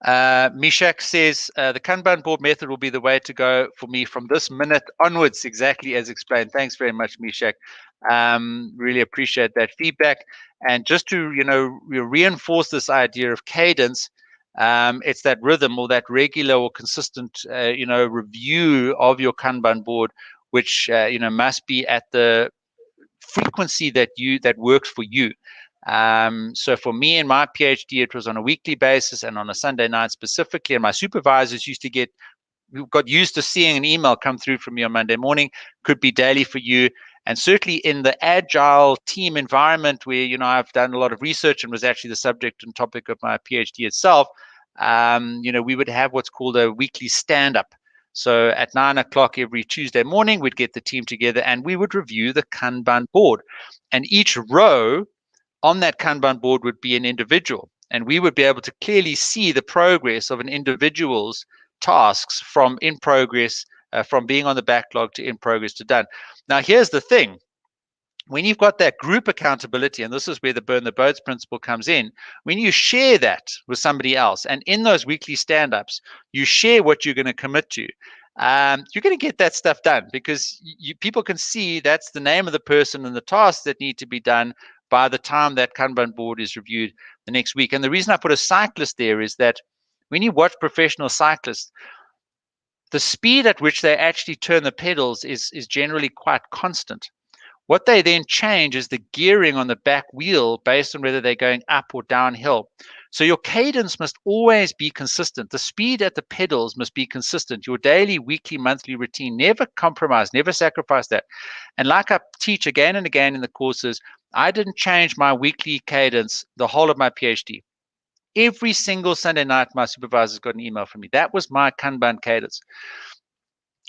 Mishak says the Kanban board method will be the way to go for me from this minute onwards, exactly as explained. Thanks very much, Mishak. Really appreciate that feedback. And just to reinforce this idea of cadence, it's that rhythm or that regular or consistent review of your Kanban board, which must be at the frequency that works for you. So for me in my PhD, it was on a weekly basis and on a Sunday night specifically. And my supervisors got used to seeing an email come through from me on Monday morning. Could be daily for you. And certainly in the agile team environment where, I've done a lot of research and was actually the subject and topic of my PhD itself, we would have what's called a weekly stand-up. So at 9 o'clock every Tuesday morning, we'd get the team together and we would review the Kanban board. And each row on that Kanban board would be an individual. And we would be able to clearly see the progress of an individual's tasks from in progress, from being on the backlog to in progress to done. Now, here's the thing. When you've got that group accountability, and this is where the burn the boats principle comes in, when you share that with somebody else, and in those weekly stand-ups, you share what you're going to commit to, you're going to get that stuff done because people can see that's the name of the person and the tasks that need to be done by the time that Kanban board is reviewed the next week. And the reason I put a cyclist there is that when you watch professional cyclists, the speed at which they actually turn the pedals is generally quite constant. What they then change is the gearing on the back wheel based on whether they're going up or downhill. So your cadence must always be consistent. The speed at the pedals must be consistent. Your daily, weekly, monthly routine, never compromise, never sacrifice that. And like I teach again and again in the courses, I didn't change my weekly cadence the whole of my PhD. Every single Sunday night, my supervisors got an email from me. That was my Kanban cadence.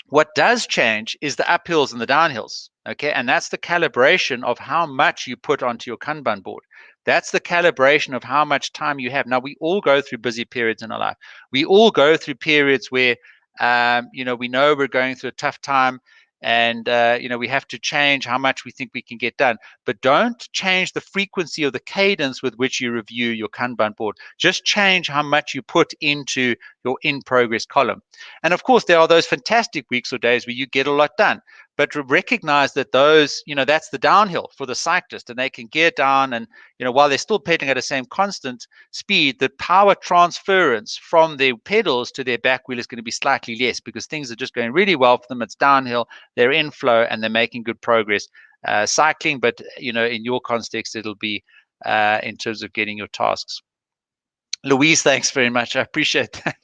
What does change is the uphills and the downhills, okay? And that's the calibration of how much you put onto your Kanban board. That's the calibration of how much time you have. Now, we all go through busy periods in our life. We all go through periods where, we know we're going through a tough time and, we have to change how much we think we can get done. But don't change the frequency or the cadence with which you review your Kanban board. Just change how much you put into your in-progress column. And of course, there are those fantastic weeks or days where you get a lot done. But recognize that those, that's the downhill for the cyclist, and they can gear down. And, while they're still pedaling at the same constant speed, the power transference from their pedals to their back wheel is going to be slightly less because things are just going really well for them. It's downhill, they're in flow, and they're making good progress cycling. But, in your context, it'll be in terms of getting your tasks. Louise, thanks very much. I appreciate that.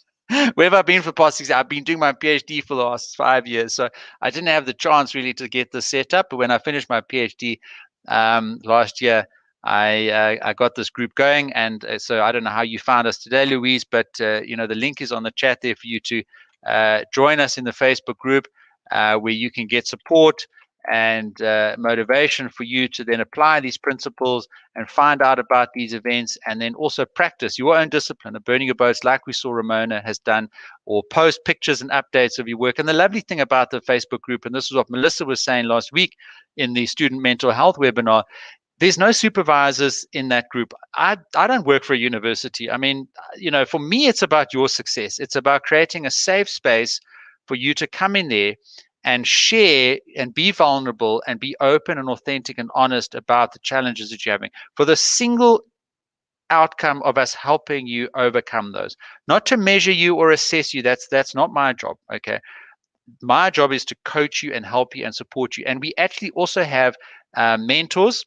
Where have I been for the past 6 years? I've been doing my PhD for the last 5 years. So I didn't have the chance really to get this set up. But when I finished my PhD last year, I got this group going. And so I don't know how you found us today, Louise, but the link is on the chat there for you to join us in the Facebook group where you can get support and motivation for you to then apply these principles and find out about these events, and then also practice your own discipline of burning your boats like we saw Ramona has done, or post pictures and updates of your work. And the lovely thing about the Facebook group, and this is what Melissa was saying last week in the student mental health webinar, there's no supervisors in that group. I don't work for a university. I mean, for me, it's about your success. It's about creating a safe space for you to come in there and share and be vulnerable and be open and authentic and honest about the challenges that you're having, for the single outcome of us helping you overcome those. Not to measure you or assess you. That's not my job, okay? My job is to coach you and help you and support you. And we actually also have mentors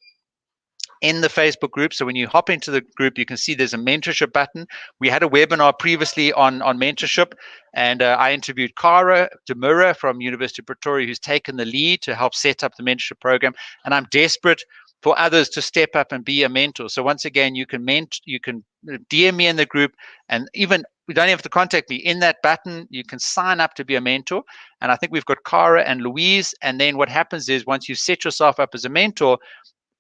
in the Facebook group. So when you hop into the group, you can see there's a mentorship button. We had a webinar previously on mentorship, and I interviewed Cara Demura from University of Pretoria, who's taken the lead to help set up the mentorship program. And I'm desperate for others to step up and be a mentor. So once again, you can DM me in the group, and even you don't have to contact me. In that button, you can sign up to be a mentor. And I think we've got Cara and Louise. And then what happens is once you set yourself up as a mentor,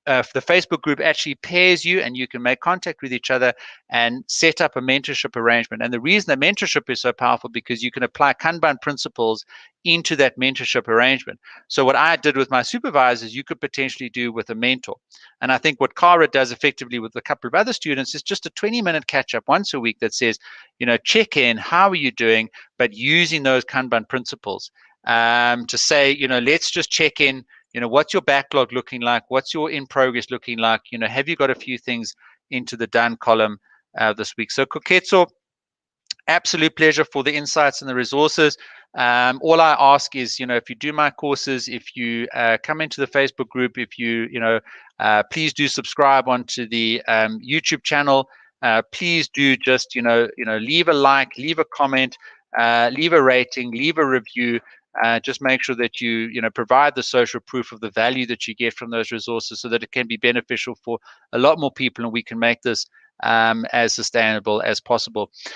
the Facebook group actually pairs you, and you can make contact with each other and set up a mentorship arrangement. And the reason that mentorship is so powerful, because you can apply Kanban principles into that mentorship arrangement. So what I did with my supervisors, you could potentially do with a mentor. And I think what Kara does effectively with a couple of other students is just a 20-minute catch-up once a week that says, check in, how are you doing, but using those Kanban principles to say, let's just check in. What's your backlog looking like? What's your in progress looking like? Have you got a few things into the done column this week? So Koketso, absolute pleasure for the insights and the resources. All I ask is, if you do my courses, if you come into the Facebook group, if you, please do subscribe onto the YouTube channel. Please do just, leave a like, leave a comment, leave a rating, leave a review. Just make sure that you, provide the social proof of the value that you get from those resources, so that it can be beneficial for a lot more people, and we can make this as sustainable as possible.